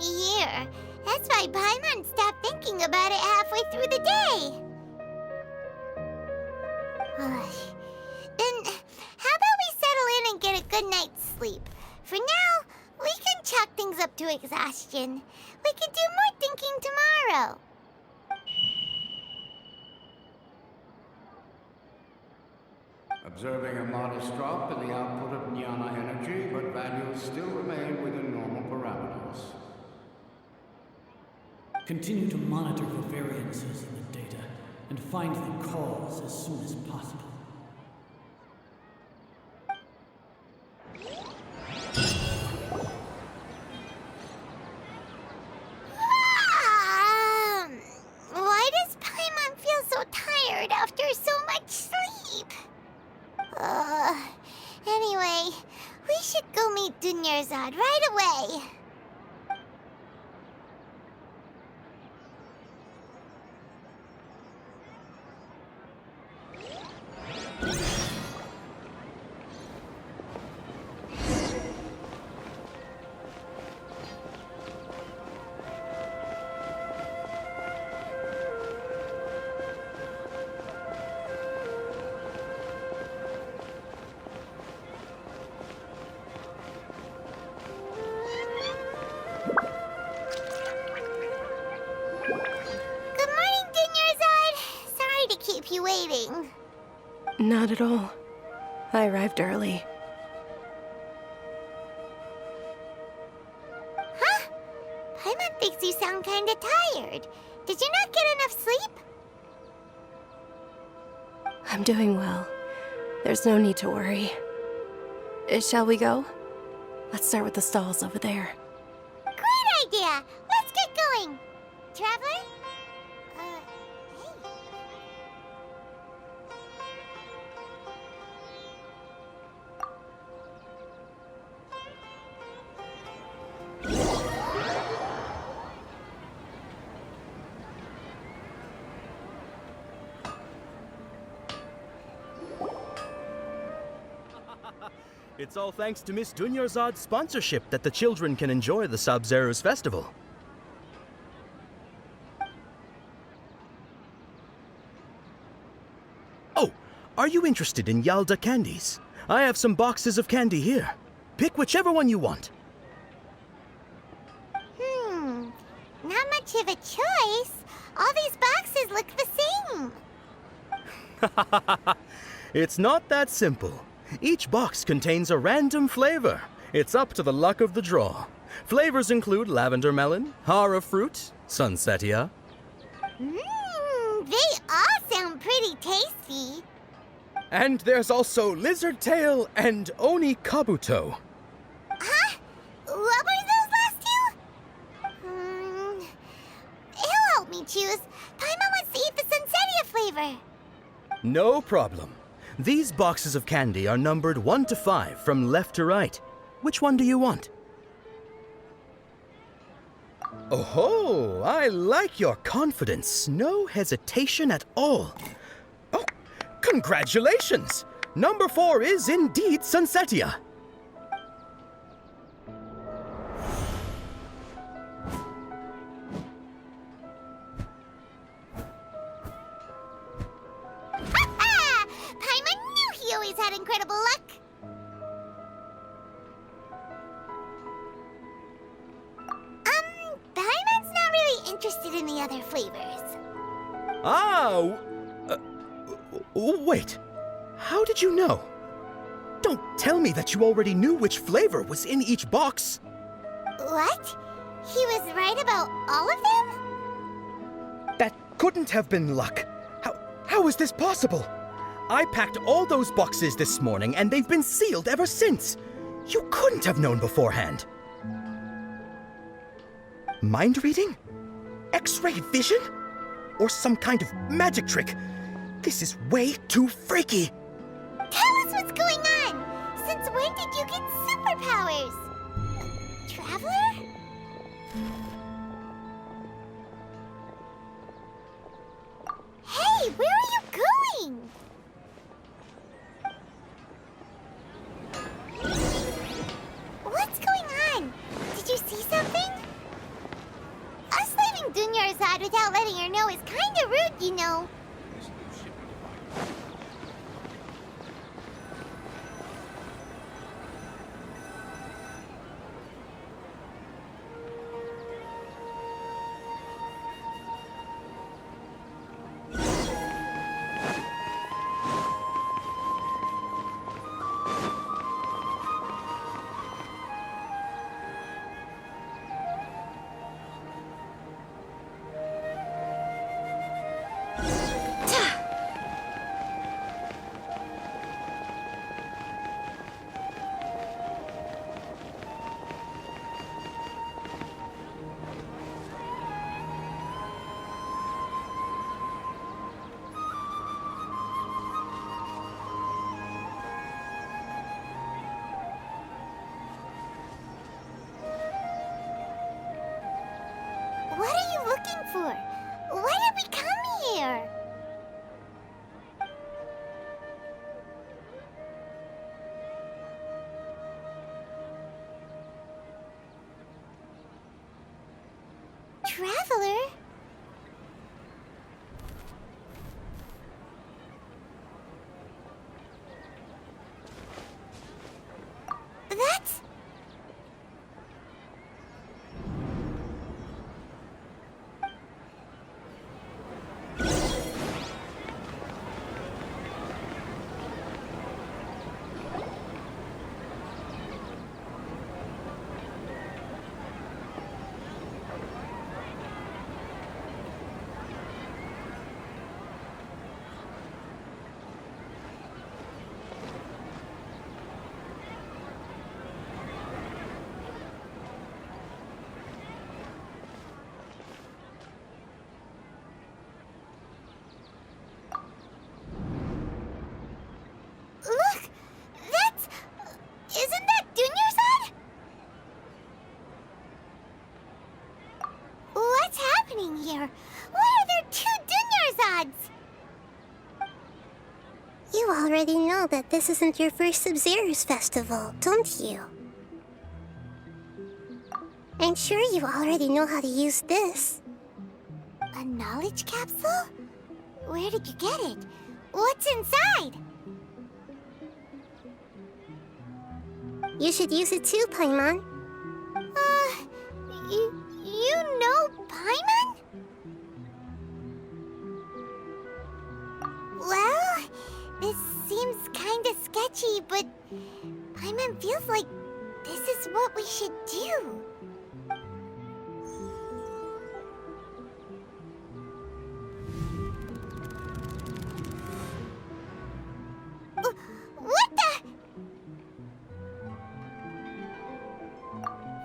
same here. That's why Paimon stopped thinking about it halfway through the day. Then, how about we settle in and get a good night's sleep? For now, we can chalk things up to exhaustion. We can do more thinking tomorrow. Observing a modest drop in the output of jnana energy, but values still remain within normal parameters. Continue to monitor for variances in the data and find the cause as soon as possible. Why does Paimon feel so tired after so much sleep? Anyway, we should go meet Dunyarzad right away. You waiting? Not at all. I arrived early. Huh? Paimon thinks you sound kinda tired. Did you not get enough sleep? I'm doing well. There's no need to worry. Shall we go? Let's start with the stalls over there. Great idea! Let's get going! Traveler? It's all thanks to Miss Dunyarzad's sponsorship that the children can enjoy the Sub-Zero's festival. Oh, are you interested in Yalda candies? I have some boxes of candy here. Pick whichever one you want. Not much of a choice. All these boxes look the same. It's not that simple. Each box contains a random flavor. It's up to the luck of the draw. Flavors include lavender melon, hara fruit, sunsetia. They all sound pretty tasty. And there's also lizard tail and oni kabuto. Huh? What were those last two? He'll help me choose. Paimon wants to eat the sunsetia flavor. No problem. These boxes of candy are numbered 1 to 5 from left to right. Which one do you want? Oh, I like your confidence. No hesitation at all. Oh, congratulations! Number 4 is indeed sunsetia. He always had incredible luck. Paimon's not really interested in the other flavors. Wait. How did you know? Don't tell me that you already knew which flavor was in each box. What? He was right about all of them? That couldn't have been luck. How is this possible? I packed all those boxes this morning, and they've been sealed ever since. You couldn't have known beforehand. Mind reading? X-ray vision? Or some kind of magic trick? This is way too freaky. Tell us what's going on. Since when did you get superpowers? Traveler? Hey, where are you going? What's going on? Did you see something? without letting her know is kinda rude, you know. What are you looking for? Why did we come here? Traveler? That's... Look! That's... Isn't that Dunyarzad? What's happening here? Why are there two Dunyarzads? You already know that this isn't your first Sub-Zero's festival, don't you? I'm sure you already know how to use this. A knowledge capsule? Where did you get it? What's inside? You should use it too, Paimon. You know Paimon? Well, this seems kinda sketchy, but Paimon feels like this is what we should do. What the?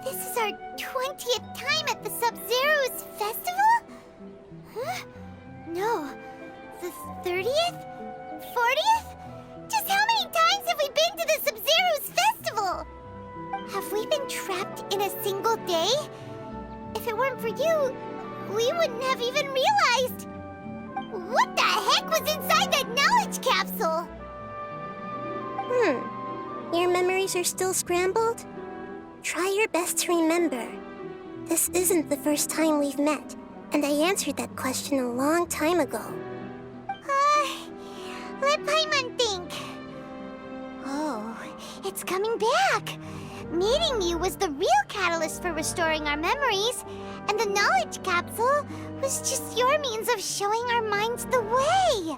This is our 20th time at the Sub-Zero's festival? Huh? No. The 30th? 40th? Just how many times have we been to the Sub-Zero's festival? Have we been trapped in a single day? If it weren't for you, we wouldn't have even realized. What the heck was inside that knowledge capsule? Your memories are still scrambled? Try your best to remember. This isn't the first time we've met, and I answered that question a long time ago. Let Paimon think. Oh, it's coming back. Meeting you was the real catalyst for restoring our memories, and the knowledge capsule was just your means of showing our minds the way.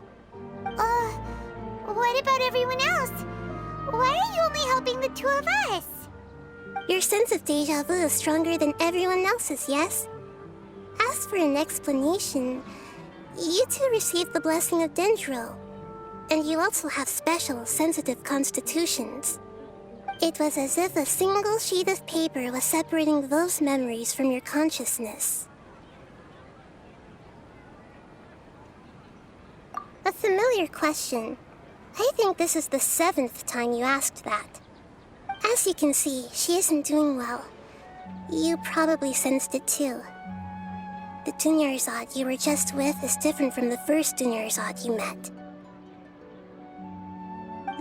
What about everyone else? Why are you only helping the two of us? Your sense of deja vu is stronger than everyone else's, yes? As for an explanation, you two received the blessing of Dendro, and you also have special, sensitive constitutions. It was as if a single sheet of paper was separating those memories from your consciousness. A familiar question. I think this is the 7th time you asked that. As you can see, she isn't doing well. You probably sensed it too. The Dunyarzad you were just with is different from the first Dunyarzad you met.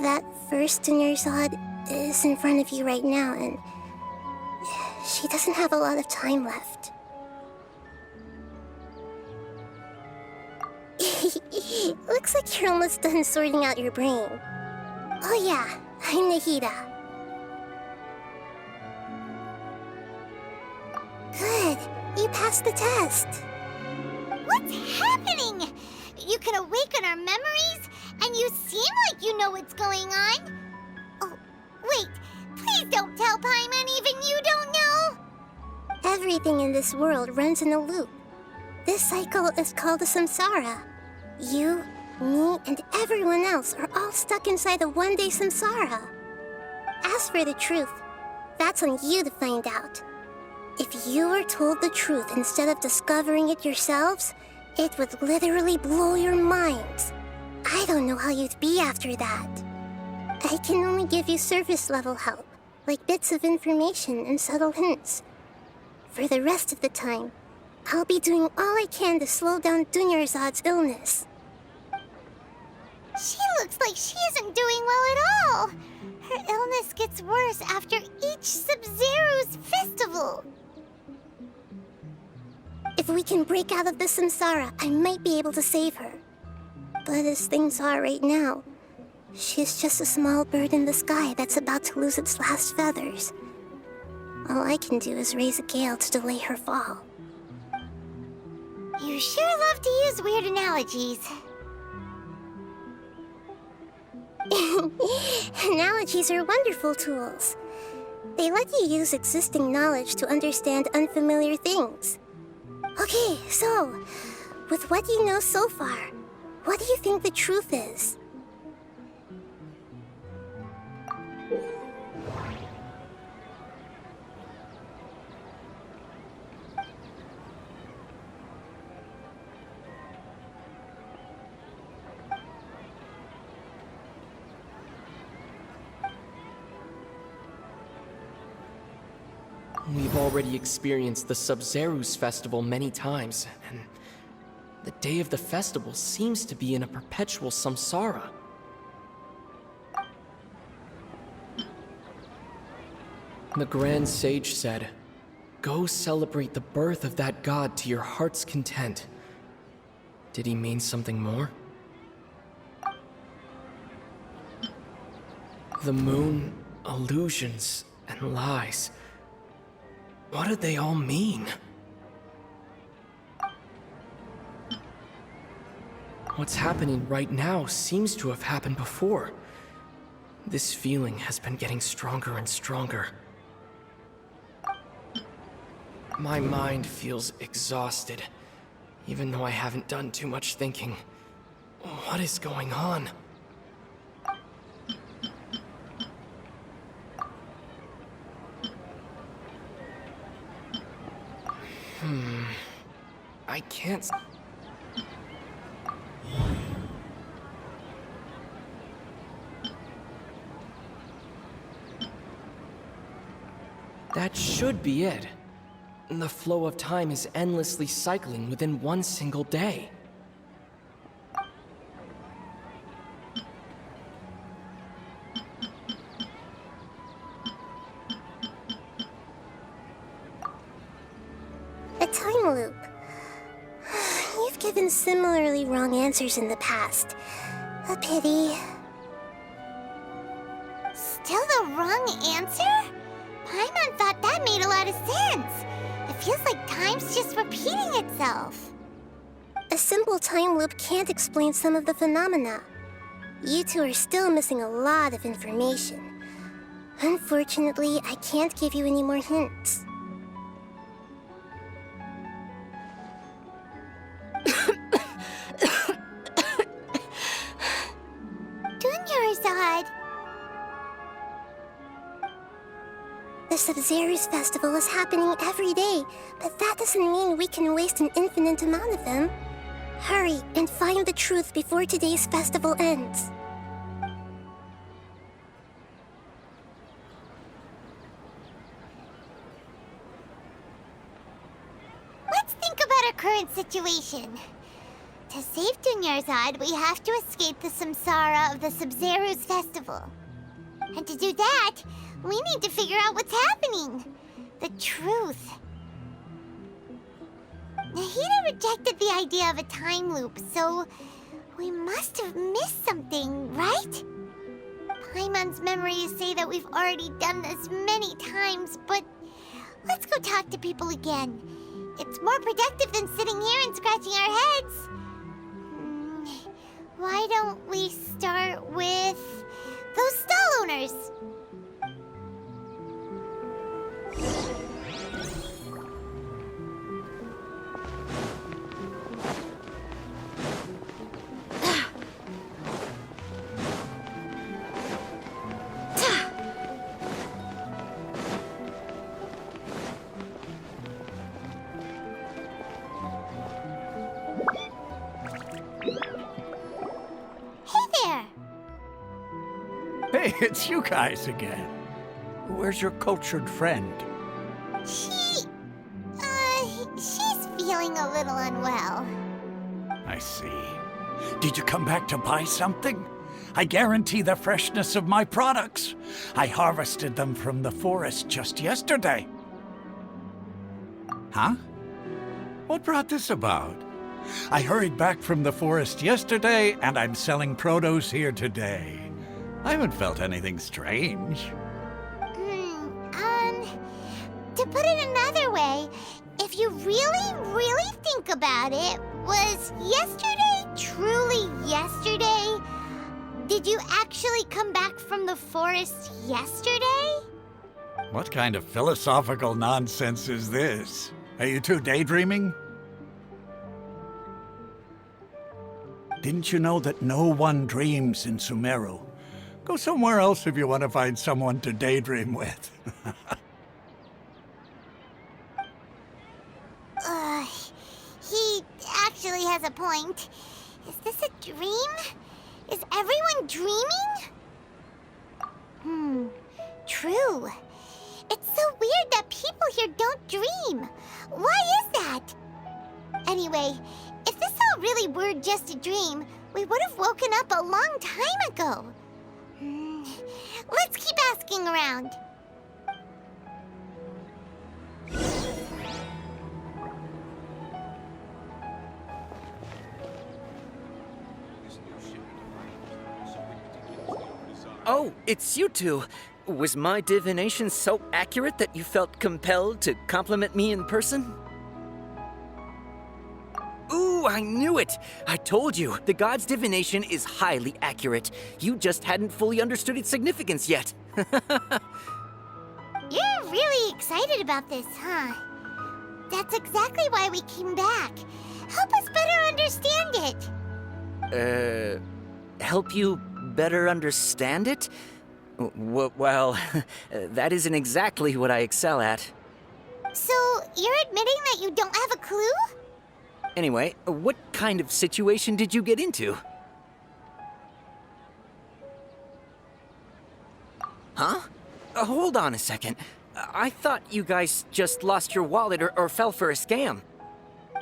That first Dunyarzad is in front of you right now, and she doesn't have a lot of time left. Looks like you're almost done sorting out your brain. Oh yeah, I'm Nahida. Good, you passed the test. What's happening? You can awaken our memories, and you seem like you know what's going on. Oh, wait, please don't tell Paimon even you don't know. Everything in this world runs in a loop. This cycle is called a samsara. You, me, and everyone else are all stuck inside a one-day samsara. As for the truth, that's on you to find out. If you were told the truth instead of discovering it yourselves, it would literally blow your minds. I don't know how you'd be after that. I can only give you surface-level help, like bits of information and subtle hints. For the rest of the time, I'll be doing all I can to slow down Dunyarzad's illness. She looks like she isn't doing well at all. Her illness gets worse after each Sub-Zero's festival. If we can break out of the samsara, I might be able to save her. But as things are right now, she's just a small bird in the sky that's about to lose its last feathers. All I can do is raise a gale to delay her fall. You sure love to use weird analogies. Analogies are wonderful tools. They let you use existing knowledge to understand unfamiliar things. Okay, so, with what you know so far, what do you think the truth is? We've already experienced the Sub-Zero's festival many times, and the day of the festival seems to be in a perpetual samsara. The Grand Sage said, "Go celebrate the birth of that god to your heart's content." Did he mean something more? The moon, illusions, and lies. What did they all mean? What's happening right now seems to have happened before. This feeling has been getting stronger and stronger. My mind feels exhausted, even though I haven't done too much thinking. What is going on? I can't... That should be it. The flow of time is endlessly cycling within one single day. A time loop. You've given similarly wrong answers in the past. A pity. Still the wrong answer? Paimon thought that made a lot of sense. It feels like time's just repeating itself. A simple time loop can't explain some of the phenomena. You two are still missing a lot of information. Unfortunately, I can't give you any more hints. Dunyarzad. The Sub-Zero's festival is happening every day, but that doesn't mean we can waste an infinite amount of them. Hurry and find the truth before today's festival ends. Let's think about our current situation. To save Dunyarzad, we have to escape the samsara of the Sub-Zero's festival. And to do that, we need to figure out what's happening. The truth. Nahida rejected the idea of a time loop, so we must have missed something, right? Paimon's memories say that we've already done this many times, but let's go talk to people again. It's more productive than sitting here and scratching our heads. Why don't we start with those stall owners? Hey, it's you guys again. Where's your cultured friend? She's feeling a little unwell. I see. Did you come back to buy something? I guarantee the freshness of my products. I harvested them from the forest just yesterday. Huh? What brought this about? I hurried back from the forest yesterday, and I'm selling produce here today. I haven't felt anything strange. To put it another way, if you really think about it, was yesterday truly yesterday? Did you actually come back from the forest yesterday? What kind of philosophical nonsense is this? Are you two daydreaming? Didn't you know that no one dreams in Sumeru? Go somewhere else if you want to find someone to daydream with. He actually has a point. Is this a dream? Is everyone dreaming? True. It's so weird that people here don't dream. Why is that? Anyway, if this all really were just a dream, we would have woken up a long time ago. Let's keep asking around. Oh, it's you two. Was my divination so accurate that you felt compelled to compliment me in person? Ooh, I knew it! I told you, the god's divination is highly accurate. You just hadn't fully understood its significance yet. You're really excited about this, huh? That's exactly why we came back. Help us better understand it. Help you better understand it? Well, that isn't exactly what I excel at. So, you're admitting that you don't have a clue? Anyway, what kind of situation did you get into? Huh? Hold on a second. I thought you guys just lost your wallet or fell for a scam.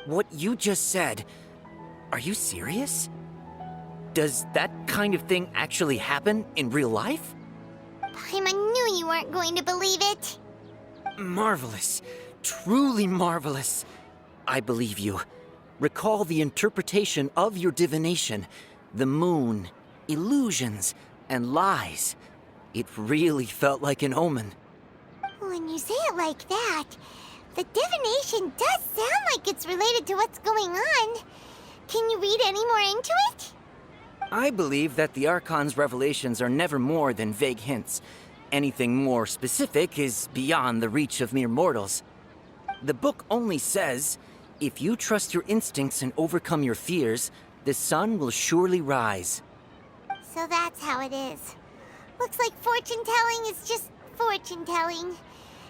What you just said, are you serious? Does that kind of thing actually happen in real life? Paimon knew you weren't going to believe it. Marvelous. Truly marvelous. I believe you. Recall the interpretation of your divination, the moon, illusions, and lies. It really felt like an omen. When you say it like that, the divination does sound like it's related to what's going on. Can you read any more into it? I believe that the Archon's revelations are never more than vague hints. Anything more specific is beyond the reach of mere mortals. The book only says, if you trust your instincts and overcome your fears, the sun will surely rise. So that's how it is. Looks like fortune-telling is just fortune-telling.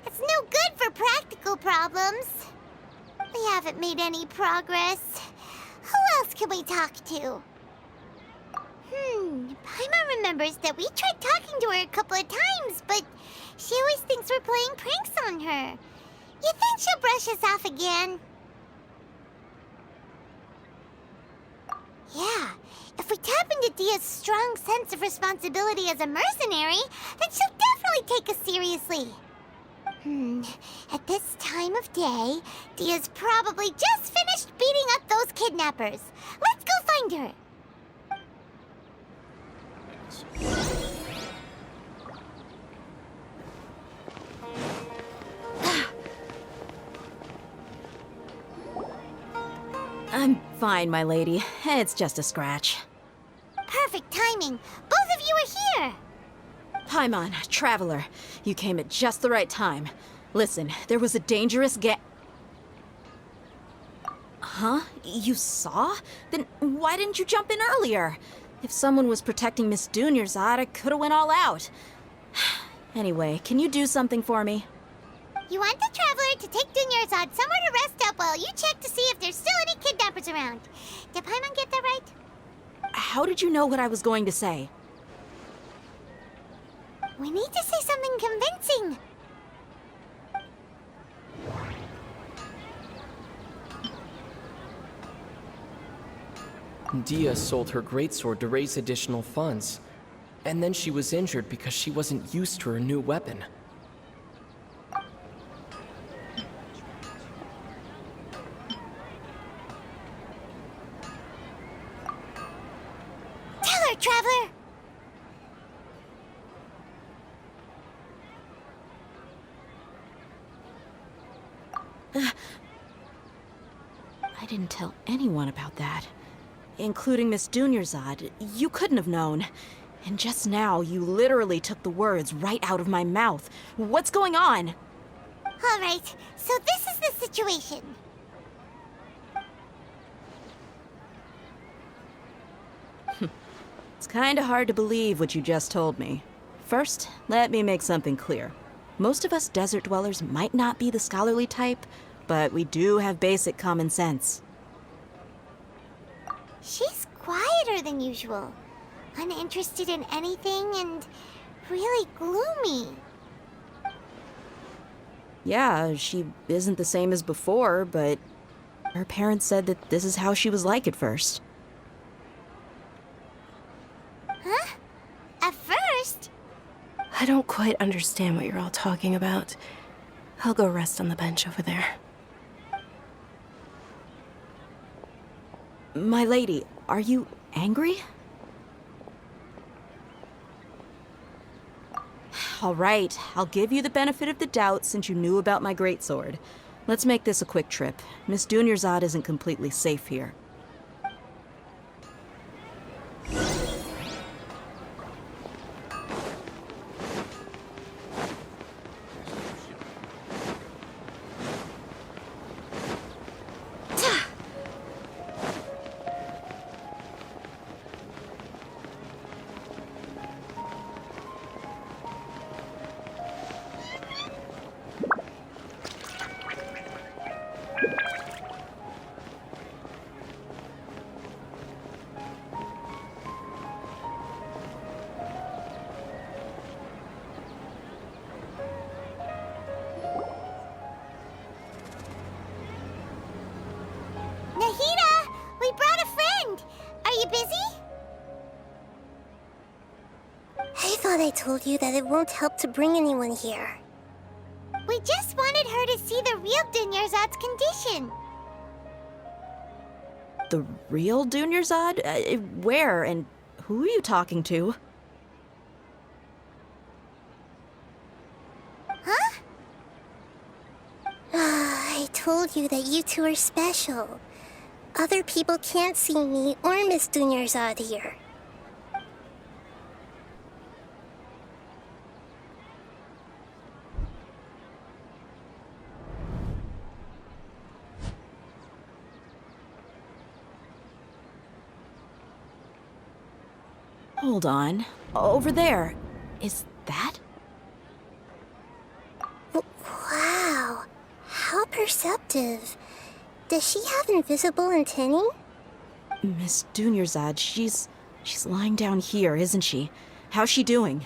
It's no good for practical problems. We haven't made any progress. Who else can we talk to? Paimon remembers that we tried talking to her a couple of times, but she always thinks we're playing pranks on her. You think she'll brush us off again? Yeah, if we tap into Dia's strong sense of responsibility as a mercenary, then she'll definitely take us seriously. At this time of day, Dia's probably just finished beating up those kidnappers. Let's go find her. I'm fine, my lady. It's just a scratch. Perfect timing. Both of you are here. Paimon, Traveler, you came at just the right time. Listen, there was a dangerous Huh? You saw? Then why didn't you jump in earlier? If someone was protecting Miss Dunyarzad, I could've went all out. Anyway, can you do something for me? You want the Traveler to take Dunyarzad somewhere to rest up while you check to see if there's still any kidnappers around. Did Paimon get that right? How did you know what I was going to say? We need to say something convincing. Dia sold her greatsword to raise additional funds. And then she was injured because she wasn't used to her new weapon. Tell her, Traveler! I didn't tell anyone about that. Including Miss Dunyarzad. You couldn't have known. And just now, you literally took the words right out of my mouth. What's going on? All right, so this is the situation. It's kinda hard to believe what you just told me. First, let me make something clear. Most of us desert dwellers might not be the scholarly type, but we do have basic common sense. She's quieter than usual, uninterested in anything, and really gloomy. Yeah, she isn't the same as before, but her parents said that this is how she was like at first. Huh? At first? I don't quite understand what you're all talking about. I'll go rest on the bench over there. My lady, are you angry? All right, I'll give you the benefit of the doubt since you knew about my greatsword. Let's make this a quick trip. Miss Dunyarzad isn't completely safe here. Nahida, we brought a friend. Are you busy? I thought I told you that it won't help to bring anyone here. We just wanted her to see the real Dunyarzad's condition. The real Dunyarzad? Where and who are you talking to? Huh? I told you that you two are special. Other people can't see me or Miss Dunyarzad here. Hold on. Over there. Is that? Wow. How perceptive. Does she have invisible antennae? Miss Dunyarzad, she's lying down here, isn't she? How's she doing?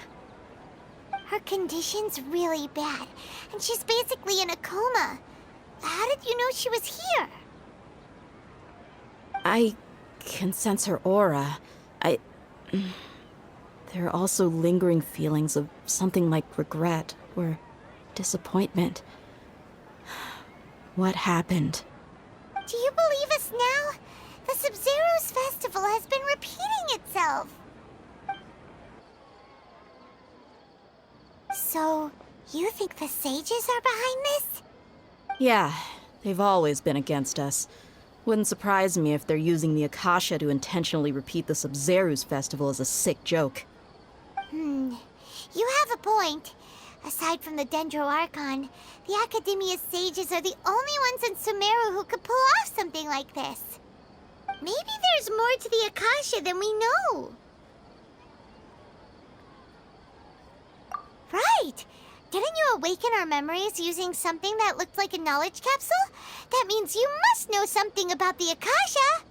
Her condition's really bad, and she's basically in a coma. How did you know she was here? I can sense her aura. There are also lingering feelings of something like regret or disappointment. What happened? Do you believe us now? The Sub-Zero's festival has been repeating itself. So, you think the sages are behind this? Yeah, they've always been against us. Wouldn't surprise me if they're using the Akasha to intentionally repeat the Sub-Zero's festival as a sick joke. You have a point. Aside from the Dendro Archon, the Academia's sages are the only ones in Sumeru who could pull off something like this. Maybe there's more to the Akasha than we know. Right! Didn't you awaken our memories using something that looked like a knowledge capsule? That means you must know something about the Akasha!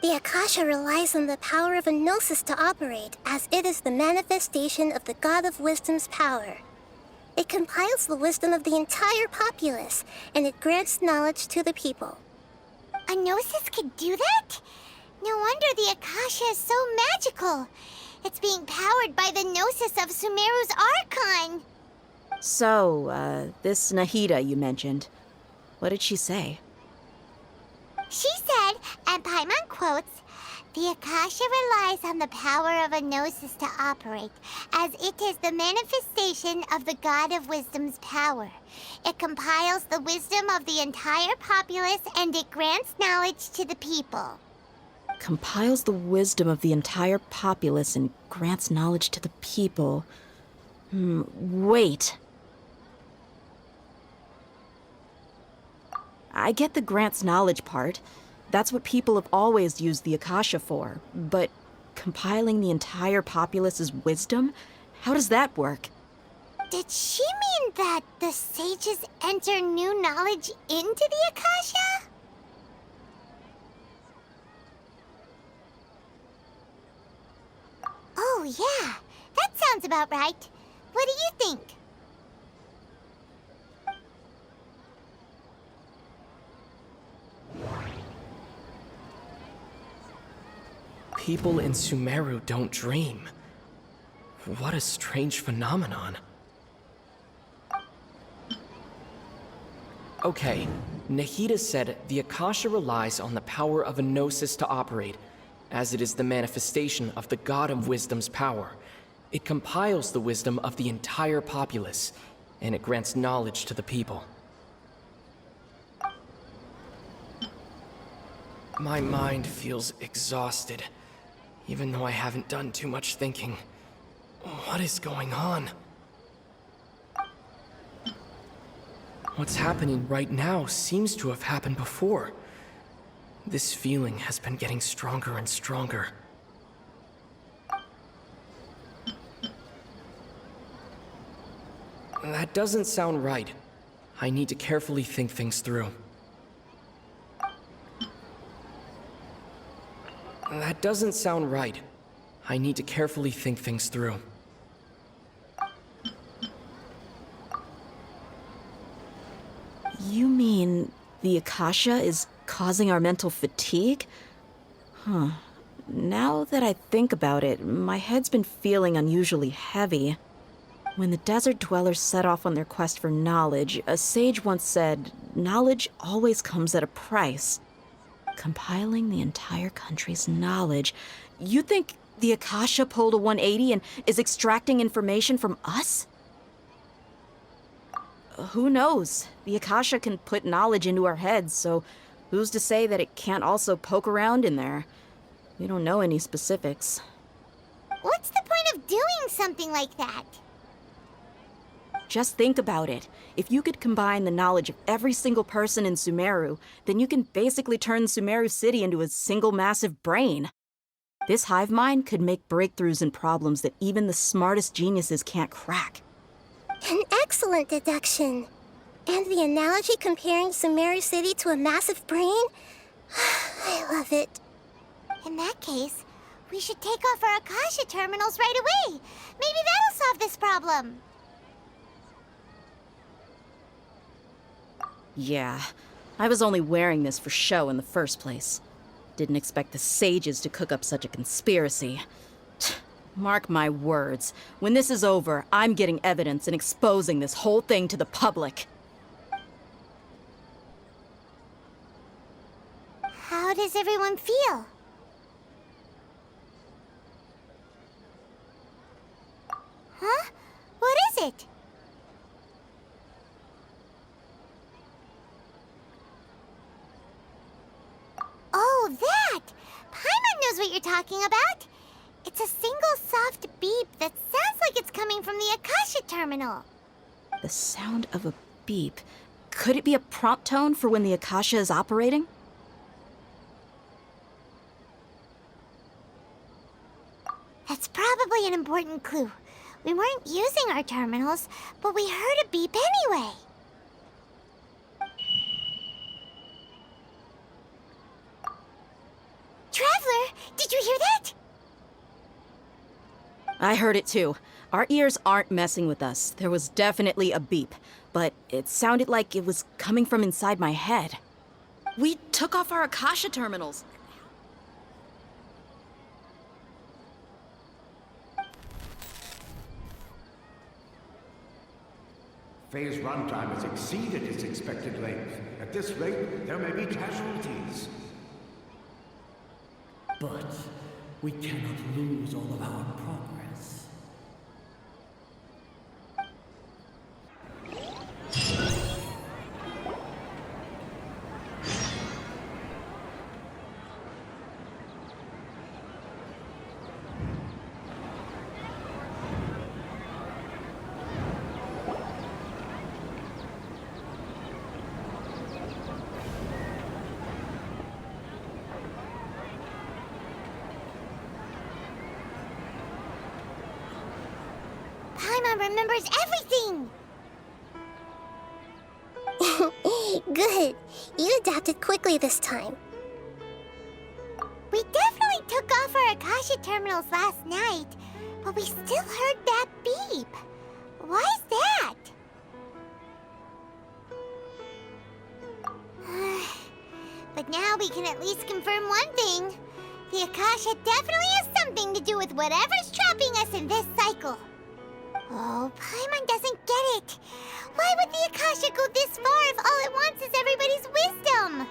The Akasha relies on the power of a gnosis to operate, as it is the manifestation of the God of Wisdom's power. It compiles the wisdom of the entire populace, and it grants knowledge to the people. A gnosis could do that? No wonder the Akasha is so magical. It's being powered by the gnosis of Sumeru's Archon. So, this Nahida you mentioned, what did she say? She said, and Paimon quotes, "The Akasha relies on the power of a gnosis to operate, as it is the manifestation of the God of Wisdom's power. It compiles the wisdom of the entire populace, and it grants knowledge to the people." Compiles the wisdom of the entire populace and grants knowledge to the people. Wait. I get the grants knowledge part. That's what people have always used the Akasha for. But compiling the entire populace's wisdom? How does that work? Did she mean that the sages enter new knowledge into the Akasha? Oh, yeah. That sounds about right. What do you think? People in Sumeru don't dream. What a strange phenomenon. Okay, Nahida said the Akasha relies on the power of a gnosis to operate, as it is the manifestation of the God of Wisdom's power. It compiles the wisdom of the entire populace, and it grants knowledge to the people. My mind feels exhausted, even though I haven't done too much thinking. What is going on? What's happening right now seems to have happened before. This feeling has been getting stronger and stronger. That doesn't sound right. I need to carefully think things through. That doesn't sound right. I need to carefully think things through. You mean the Akasha is causing our mental fatigue? Huh. Now that I think about it, my head's been feeling unusually heavy. When the desert dwellers set off on their quest for knowledge, a sage once said, "Knowledge always comes at a price." Compiling the entire country's knowledge. You think the Akasha pulled a 180 and is extracting information from us? Who knows? The Akasha can put knowledge into our heads, so who's to say that it can't also poke around in there? We don't know any specifics. What's the point of doing something like that? Just think about it. If you could combine the knowledge of every single person in Sumeru, then you can basically turn Sumeru City into a single massive brain. This hive mind could make breakthroughs in problems that even the smartest geniuses can't crack. An excellent deduction. And the analogy comparing Sumeru City to a massive brain? I love it. In that case, we should take off our Akasha terminals right away. Maybe that'll solve this problem. Yeah, I was only wearing this for show in the first place. Didn't expect the sages to cook up such a conspiracy. Mark my words. When this is over, I'm getting evidence and exposing this whole thing to the public. How does everyone feel? Huh? What is it? Oh, that! Paimon knows what you're talking about. It's a single soft beep that sounds like it's coming from the Akasha terminal. The sound of a beep. Could it be a prompt tone for when the Akasha is operating? That's probably an important clue. We weren't using our terminals, but we heard a beep anyway. Traveler, did you hear that? I heard it too. Our ears aren't messing with us. There was definitely a beep, but it sounded like it was coming from inside my head. We took off our Akasha terminals. Phase runtime has exceeded its expected length. At this rate, there may be casualties. But we cannot lose all of our progress. Paimon remembers everything! Good. You adapted quickly this time. We definitely took off our Akasha terminals last night, but we still heard that beep. Why is that? But now we can at least confirm one thing. The Akasha definitely has something to do with whatever's trapping us in this cycle. Oh, Paimon doesn't get it. Why would the Akasha go this far if all it wants is everybody's wisdom?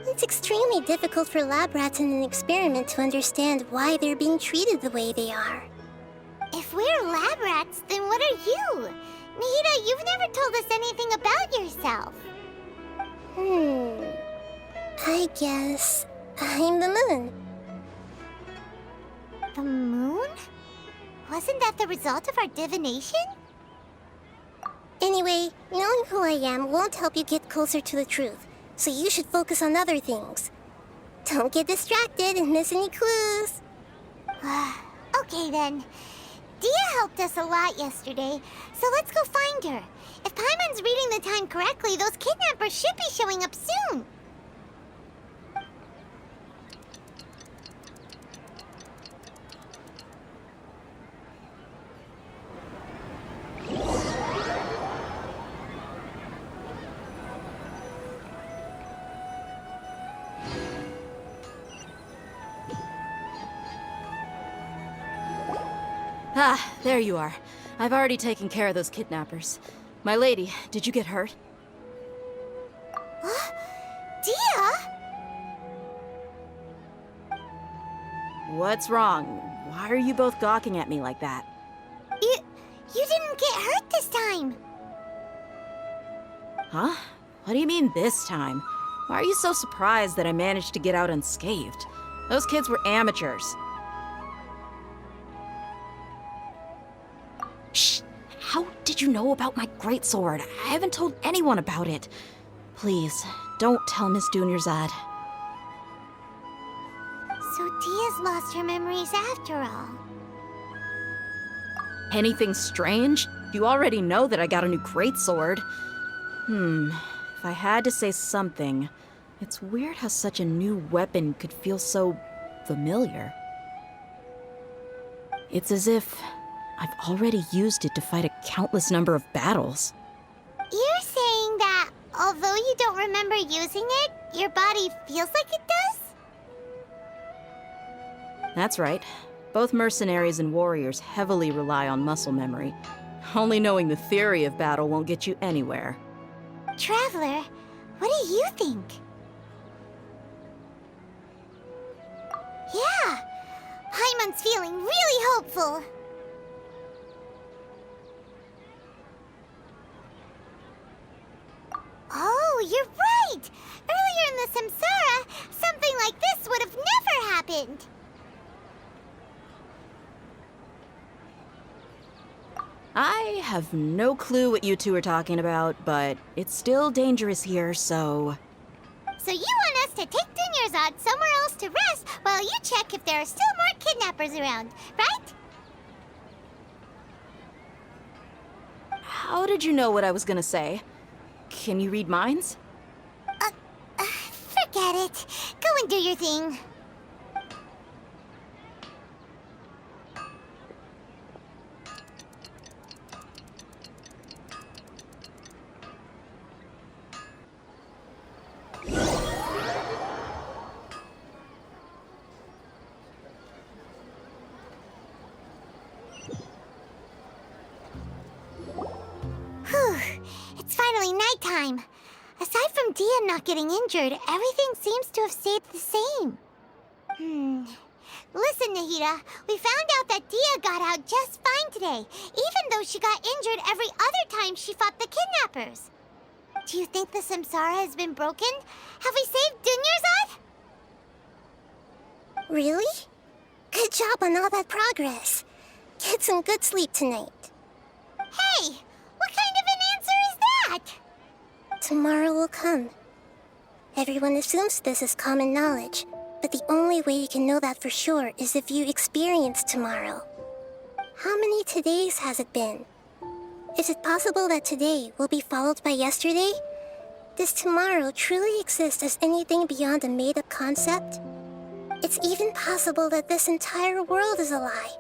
It's extremely difficult for lab rats in an experiment to understand why they're being treated the way they are. If we're lab rats, then what are you? Nahida, you've never told us anything about yourself. I guess I'm the moon. The moon? Wasn't that the result of our divination? Anyway, knowing who I am won't help you get closer to the truth, so you should focus on other things. Don't get distracted and miss any clues. Okay then. Dia helped us a lot yesterday, so let's go find her. If Paimon's reading the time correctly, those kidnappers should be showing up soon. Ah, there you are. I've already taken care of those kidnappers. My lady, did you get hurt? Dia? What's wrong? Why are you both gawking at me like that? You didn't get hurt this time. Huh? What do you mean this time? Why are you so surprised that I managed to get out unscathed? Those kids were amateurs. Shh! How did you know about my greatsword? I haven't told anyone about it. Please, don't tell Miss Dunyarzad. So Dia's lost her memories after all. Anything strange? You already know that I got a new greatsword. If I had to say something, it's weird how such a new weapon could feel so familiar. It's as if I've already used it to fight a countless number of battles. You're saying that although you don't remember using it, your body feels like it does? That's right. Both mercenaries and warriors heavily rely on muscle memory. Only knowing the theory of battle won't get you anywhere. Traveler, what do you think? Yeah, Paimon's feeling really hopeful. Oh, you're right! Earlier in the Samsara, something like this would have never happened. I have no clue what you two are talking about, but it's still dangerous here, so... So you want us to take Dunyarzad somewhere else to rest while you check if there are still more kidnappers around, right? How did you know what I was gonna say? Can you read minds? Forget it. Go and do your thing. Whew. It's finally nighttime. Aside from Dia not getting injured, everything seems to have stayed the same. Listen, Nahida, we found out that Dia got out just fine today, even though she got injured every other time she fought the kidnappers. Do you think the Samsara has been broken? Have we saved Dunyarzad? Really? Good job on all that progress. Get some good sleep tonight. Hey, what kind of an answer is that? Tomorrow will come. Everyone assumes this is common knowledge, but the only way you can know that for sure is if you experience tomorrow. How many todays has it been? Is it possible that today will be followed by yesterday? Does tomorrow truly exist as anything beyond a made-up concept? It's even possible that this entire world is a lie,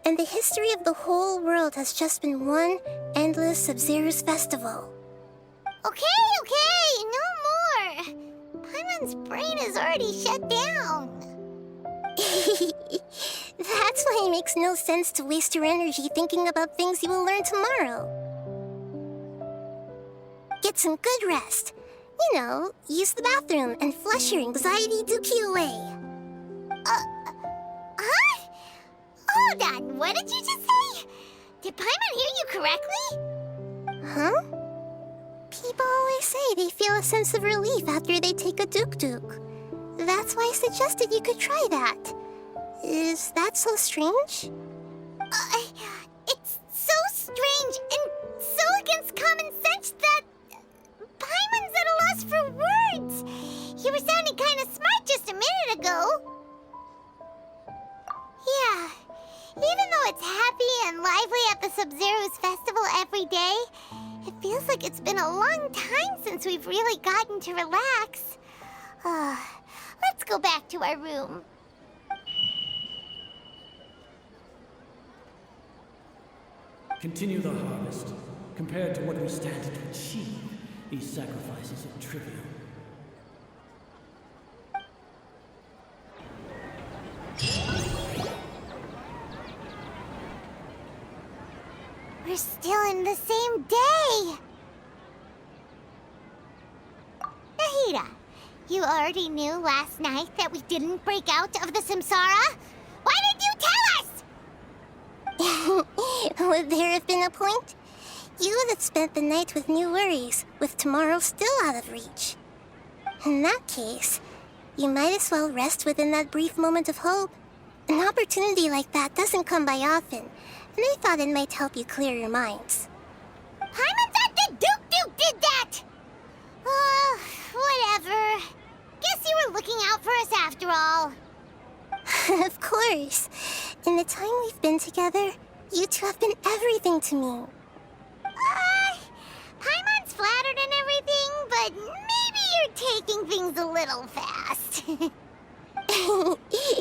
and the history of the whole world has just been one endless Sub-Zero's festival. Okay, no more. Paimon's brain is already shut down. That's why it makes no sense to waste your energy thinking about things you will learn tomorrow. Get some good rest. You know, use the bathroom and flush your anxiety dookie away. Huh? Hold on, what did you just say? Did Paimon hear you correctly? Huh? People always say they feel a sense of relief after they take a duk-duk. That's why I suggested you could try that. Is that so strange? It's so strange and so against common sense that Paimon's at a loss for words. You were sounding kind of smart just a minute ago. Yeah, even though it's happy and lively at the Sub-Zero's festival every day, it feels like it's been a long time since we've really gotten to relax. Let's go back to our room. Continue the harvest. Compared to what we stand to achieve, these sacrifices are trivial. We're still in the same day. Nahida, you already knew last night that we didn't break out of the Samsara? Why did you tell us? Would there have been a point? You would have spent the night with new worries, with tomorrow still out of reach. In that case, you might as well rest within that brief moment of hope. An opportunity like that doesn't come by often, and I thought it might help you clear your minds. Paimon thought the Duke did that! Whatever. Guess you were looking out for us after all. Of course. In the time we've been together, you two have been everything to me. Paimon's flattered and everything, but maybe you're taking things a little fast.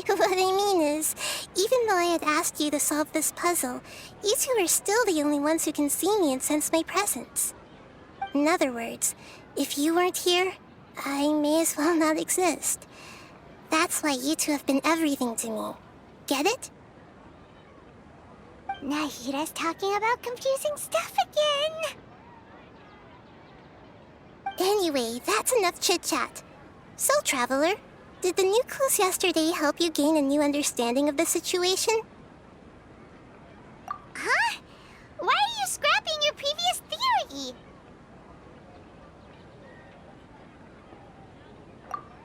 What I mean is, even though I had asked you to solve this puzzle, you two are still the only ones who can see me and sense my presence. In other words, if you weren't here, I may as well not exist. That's why you two have been everything to me. Get it? Nahita's talking about confusing stuff again. Anyway, that's enough chit-chat. So, Traveler, did the new clues yesterday help you gain a new understanding of the situation? Huh? Why are you scrapping your previous theory?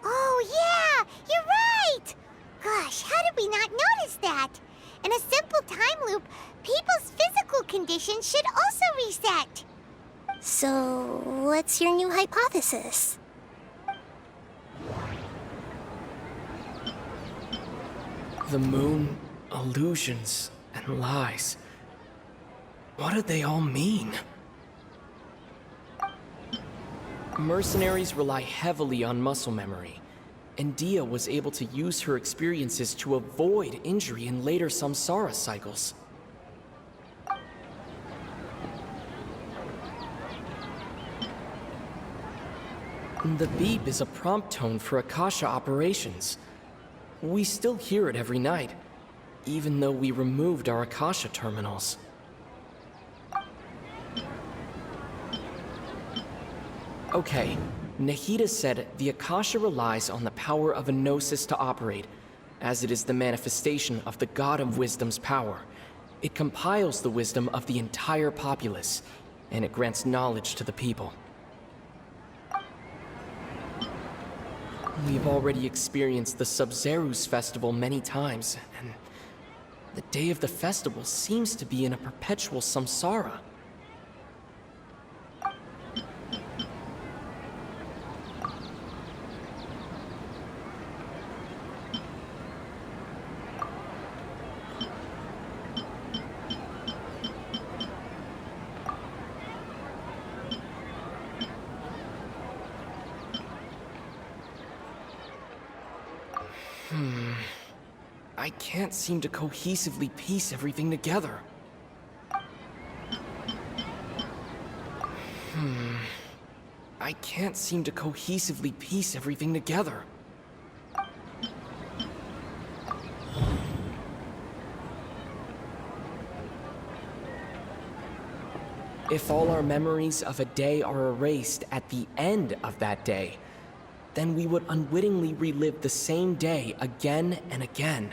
Oh, yeah! You're right! Gosh, how did we not notice that? In a simple time loop, people's physical conditions should also reset. So, what's your new hypothesis? The moon, illusions, and lies. What do they all mean? Mercenaries rely heavily on muscle memory, and Dia was able to use her experiences to avoid injury in later samsara cycles. The beep is a prompt tone for Akasha operations. We still hear it every night, even though we removed our Akasha terminals. Okay, Nahida said the Akasha relies on the power of a gnosis to operate, as it is the manifestation of the God of Wisdom's power. It compiles the wisdom of the entire populace, and it grants knowledge to the people. We've already experienced the Sub-Zerus festival many times, and the day of the festival seems to be in a perpetual samsara. I can't seem to cohesively piece everything together. I can't seem to cohesively piece everything together. If all our memories of a day are erased at the end of that day, then we would unwittingly relive the same day again and again.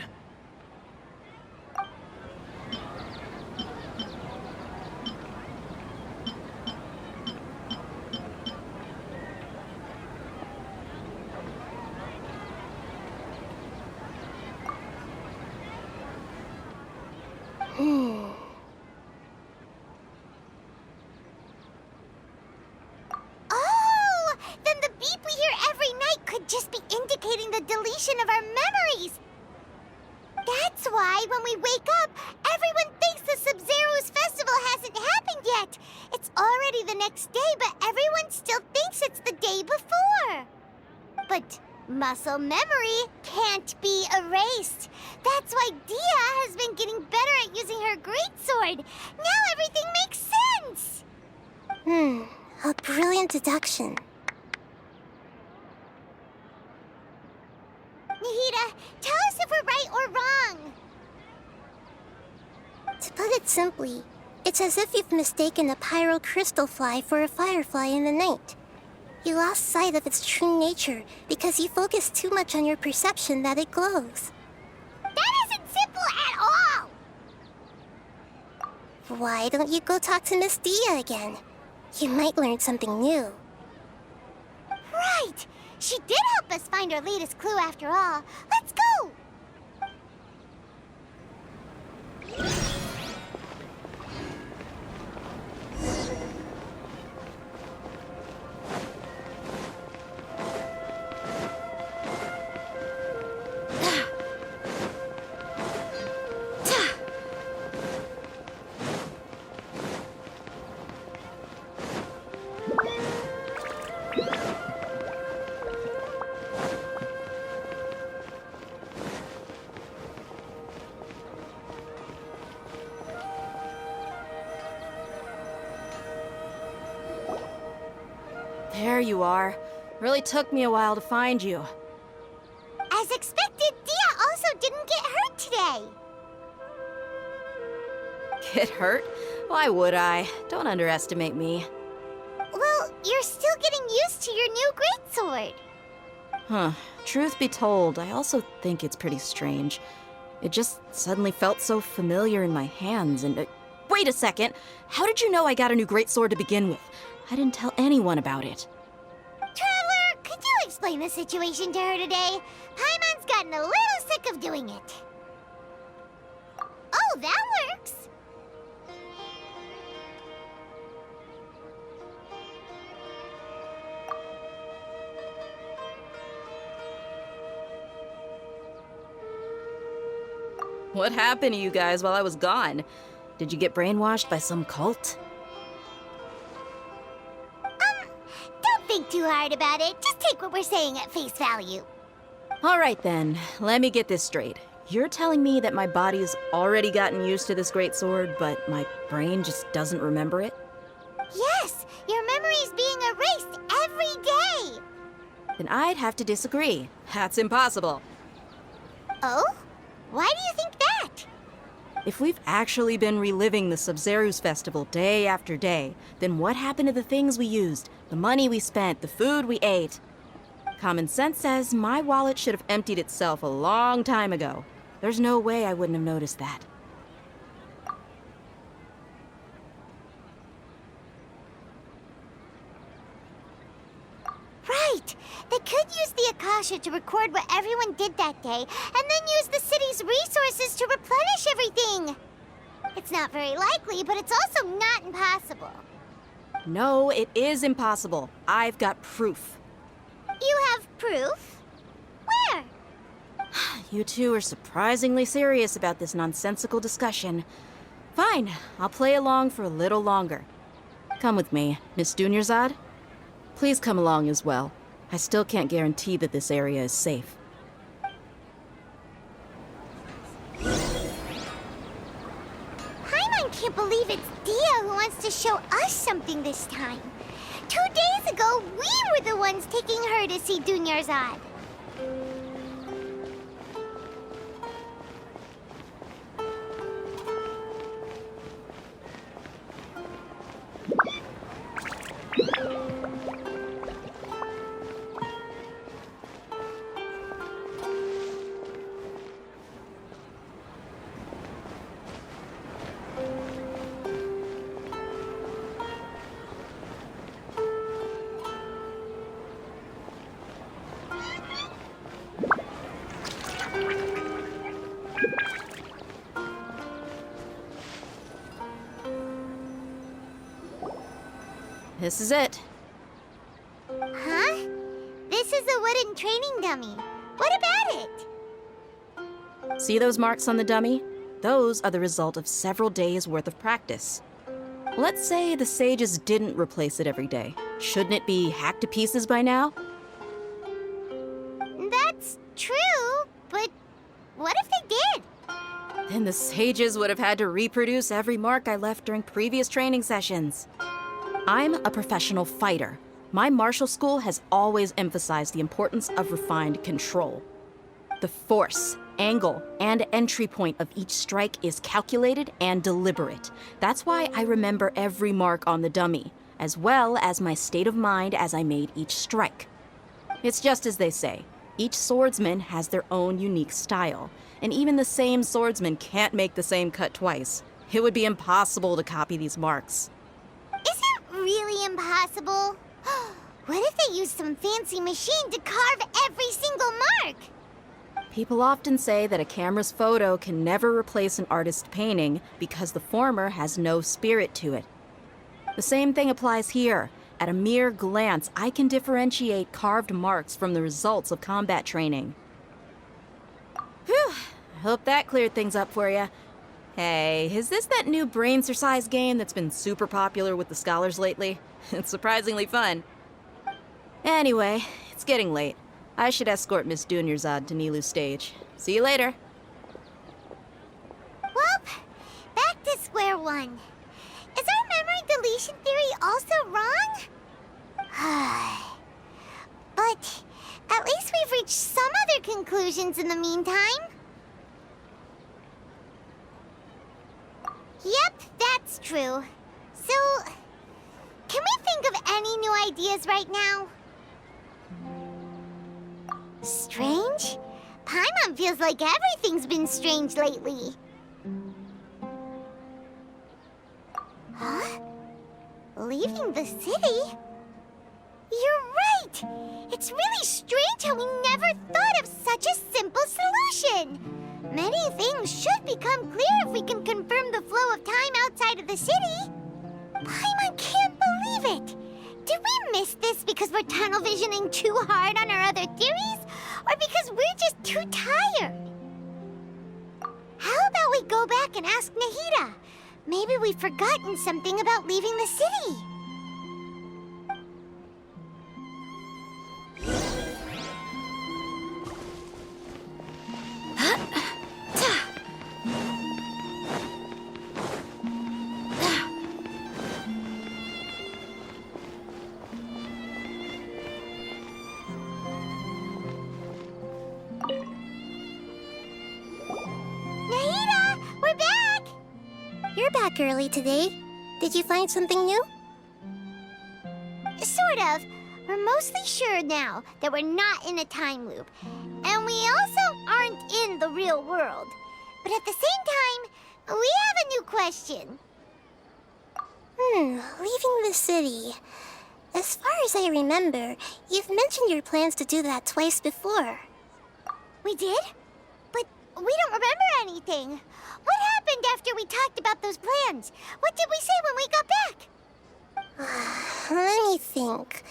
Oh! Then the beep we hear every night could just be indicating the deletion of our memories. That's why when we wake up, everyone thinks the Sub-Zero's festival hasn't happened yet. It's already the next day, but everyone still thinks it's the day before. But muscle memory can't be erased. That's why Dia has been getting better at using her greatsword. Now everything makes sense. A brilliant deduction. Nahida, tell us if we're right or wrong. To put it simply, it's as if you've mistaken a pyro crystal fly for a firefly in the night. You lost sight of its true nature because you focused too much on your perception that it glows. That isn't simple at all. Why don't you go talk to Miss Dia again? You might learn something new. Right. She did help us find our latest clue after all. Let's go. There you are. Really took me a while to find you. As expected, Dia also didn't get hurt today. It hurt? Why would I? Don't underestimate me. Well, you're still getting used to your new greatsword. Huh. Truth be told, I also think it's pretty strange. It just suddenly felt so familiar in my hands and... wait a second! How did you know I got a new greatsword to begin with? I didn't tell anyone about it. Traveler, could you explain the situation to her today? Paimon's gotten a little sick of doing it. Oh, that works. What happened to you guys while I was gone? Did you get brainwashed by some cult? Don't think too hard about it. Just take what we're saying at face value. All right then, let me get this straight. You're telling me that my body's already gotten used to this greatsword, but my brain just doesn't remember it? Yes, your memory's being erased every day. Then I'd have to disagree. That's impossible. Oh? Why do you think that? If we've actually been reliving the Sub-Zeru's festival day after day, then what happened to the things we used, the money we spent, the food we ate? Common sense says my wallet should have emptied itself a long time ago. There's no way I wouldn't have noticed that. Right! They could use the Akasha to record what everyone did that day, and then use the city's resources to replenish everything! It's not very likely, but it's also not impossible. No, it is impossible. I've got proof. You have proof? Where? You two are surprisingly serious about this nonsensical discussion. Fine, I'll play along for a little longer. Come with me, Miss Dunyarzad. Please come along as well. I still can't guarantee that this area is safe. Paimon can't believe it's Dia who wants to show us something this time. 2 days ago, we were the ones taking her to see Dunyarzad. This is it. Huh? This is a wooden training dummy. What about it? See those marks on the dummy? Those are the result of several days' worth of practice. Let's say the sages didn't replace it every day. Shouldn't it be hacked to pieces by now? That's true, but what if they did? Then the sages would have had to reproduce every mark I left during previous training sessions. I'm a professional fighter. My martial school has always emphasized the importance of refined control. The force, angle, and entry point of each strike is calculated and deliberate. That's why I remember every mark on the dummy, as well as my state of mind as I made each strike. It's just as they say, each swordsman has their own unique style, and even the same swordsman can't make the same cut twice. It would be impossible to copy these marks. Is it really impossible? What if they used some fancy machine to carve every single mark? People often say that a camera's photo can never replace an artist's painting because the former has no spirit to it. The same thing applies here. At a mere glance, I can differentiate carved marks from the results of combat training. Whew, I hope that cleared things up for you. Hey, is this that new brain-exercise game that's been super popular with the scholars lately? It's surprisingly fun. Anyway, it's getting late. I should escort Miss Dunyarzad to Nilu's stage. See you later. Well, back to square one. Is our memory deletion theory also wrong? But at least we've reached some other conclusions in the meantime. Yep, ideas right now? Strange? Paimon feels like everything's been strange lately. Huh? Leaving the city? You're right! It's really strange how we never thought of such a simple solution! Many things should become clear if we can confirm the flow of time outside of the city. Paimon can't believe it! Did we miss this because we're tunnel visioning too hard on our other theories? Or because we're just too tired? How about we go back and ask Nahida? Maybe we've forgotten something about leaving the city. Nahida, we're back! You're back early today. Did you find something new? Sort of. We're mostly sure now that we're not in a time loop. And we also aren't in the real world. But at the same time, we have a new question. Leaving the city. As far as I remember, you've mentioned your plans to do that twice before. We did? But we don't remember anything. What happened after we talked about those plans? What did we say when we got back? Let me think.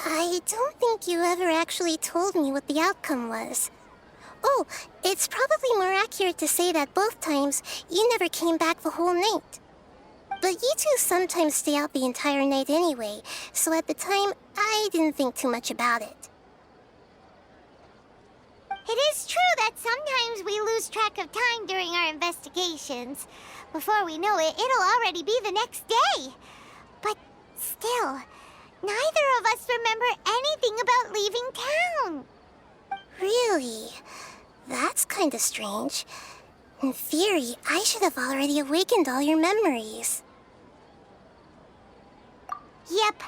I don't think you ever actually told me what the outcome was. Oh, it's probably more accurate to say that both times you never came back the whole night. But you two sometimes stay out the entire night anyway, so at the time, I didn't think too much about it. It is true that sometimes we lose track of time during our investigations. Before we know it, it'll already be the next day. But still, neither of us remember anything about leaving town. Really? That's kinda strange. In theory, I should have already awakened all your memories. Yep,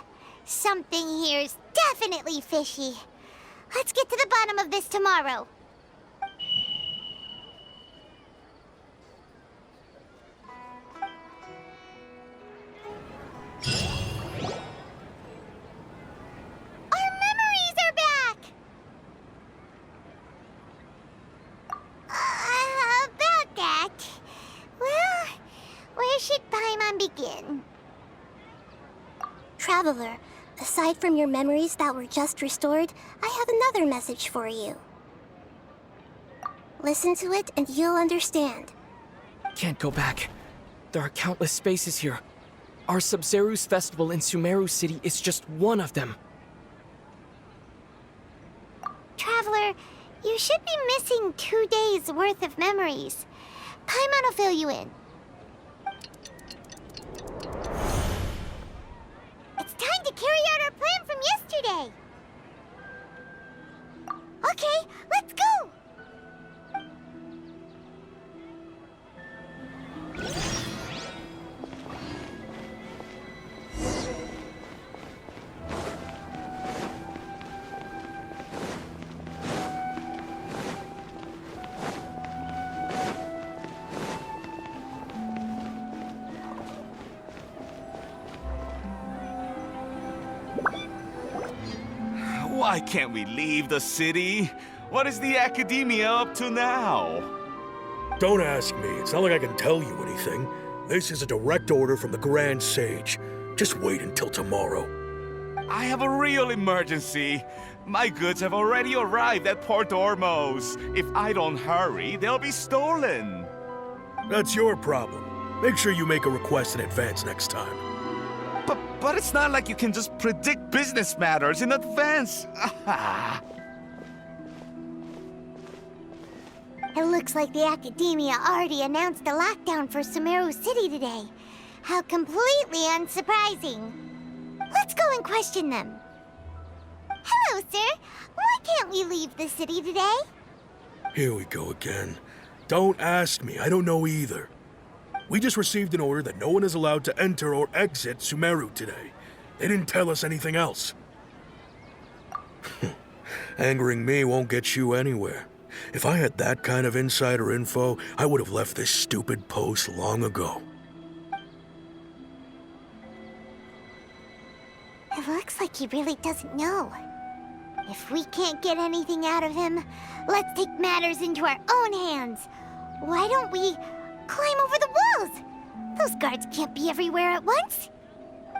something here's definitely fishy. Let's get to the bottom of this tomorrow. Our memories are back! About that. Well, where should Paimon begin? Traveler, aside from your memories that were just restored, I have another message for you. Listen to it and you'll understand. Can't go back. There are countless spaces here. Our Sub-Zeru's festival in Sumeru City is just one of them. Traveler, you should be missing 2 days' worth of memories. Paimon will fill you in. It's time to carry out our plan from yesterday. Okay, let's go! Why can't we leave the city? What is the academia up to now? Don't ask me. It's not like I can tell you anything. This is a direct order from the Grand Sage. Just wait until tomorrow. I have a real emergency. My goods have already arrived at Port Ormos. If I don't hurry, they'll be stolen. That's your problem. Make sure you make a request in advance next time. But it's not like you can just predict business matters in advance. It looks like the Academia already announced a lockdown for Sumeru City today. How completely unsurprising. Let's go and question them. Hello, sir. Why can't we leave the city today? Here we go again. Don't ask me. I don't know either. We just received an order that no one is allowed to enter or exit Sumeru today. They didn't tell us anything else. Angering me won't get you anywhere. If I had that kind of insider info, I would have left this stupid post long ago. It looks like he really doesn't know. If we can't get anything out of him, let's take matters into our own hands. Why don't we climb over the walls? Those guards can't be everywhere at once.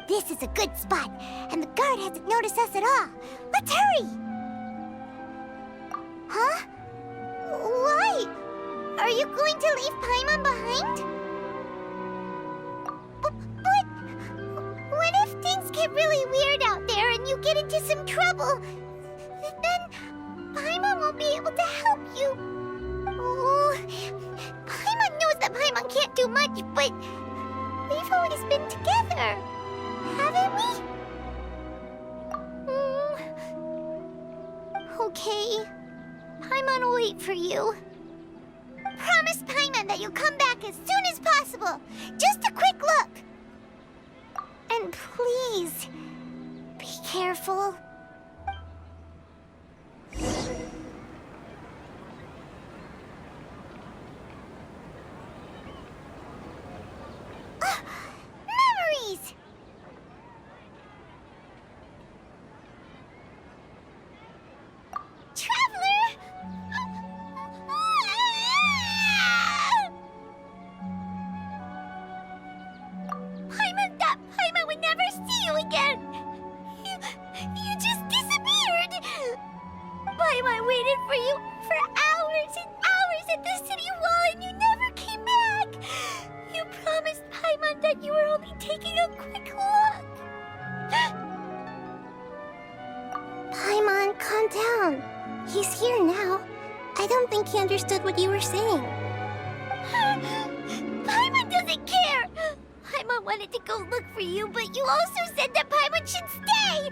This is a good spot, and the guard hasn't noticed us at all. Let's hurry! Huh? Why? Are you going to leave Paimon behind? But what if things get really weird out there and you get into some trouble? Then Paimon won't be able to help you. Oh, Paimon knows that Paimon can't do much, but we've always been together, haven't we? Okay. Paimon will wait for you. Promise Paimon that you'll come back as soon as possible. Just a quick look. And please, be careful. Memories! Traveler! Paimon would never see you again! You just disappeared! Paimon waited for you for hours and hours at the city wall and you never came back! You promised Paimon that you were only taking a quick look! Paimon, calm down. He's here now. I don't think he understood what you were saying. Paimon doesn't care! Paimon wanted to go look for you, but you also said that Paimon should stay!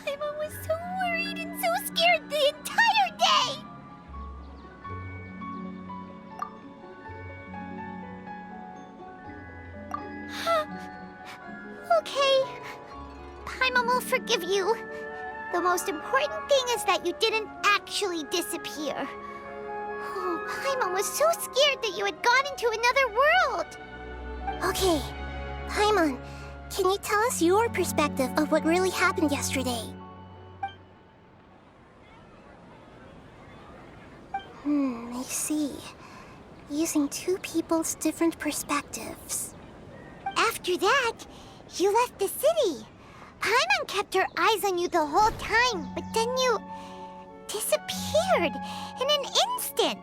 Paimon was so worried and so scared the entire day! Okay. Paimon will forgive you. The most important thing is that you didn't actually disappear. Oh, Paimon was so scared that you had gone into another world! Okay, Paimon, can you tell us your perspective of what really happened yesterday? I see. Using two people's different perspectives. After that, you left the city. Paimon kept her eyes on you the whole time, but then you disappeared in an instant.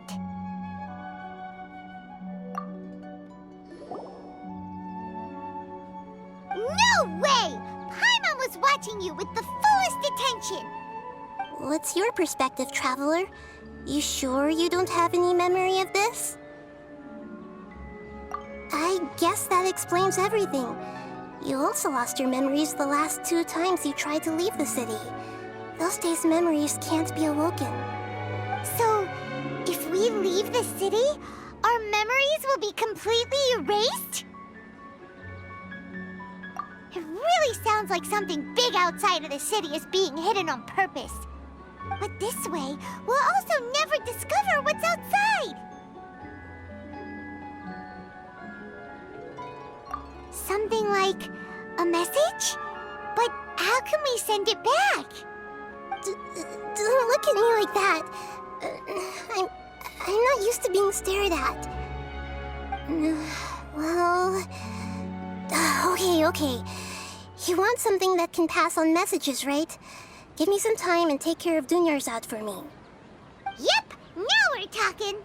No way! Paimon was watching you with the fullest attention. What's your perspective, Traveler? You sure you don't have any memory of this? I guess that explains everything. You also lost your memories the last 2 times you tried to leave the city. Those days' memories can't be awoken. So, if we leave the city, our memories will be completely erased? It really sounds like something big outside of the city is being hidden on purpose. But this way, we'll also never discover what's outside. Something like a message? But how can we send it back? Don't look at me like that. I'm not used to being stared at. Well... Okay. You want something that can pass on messages, right? Give me some time and take care of Dunyarzad for me. Yep, now we're talking.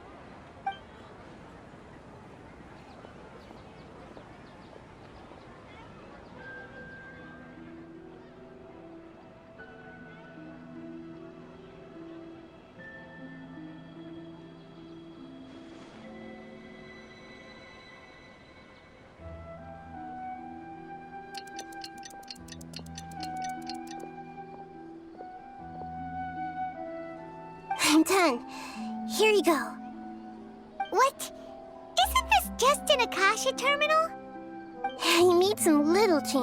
I'm done. Here you go. What? Isn't this just an Akasha terminal? I made some little changes.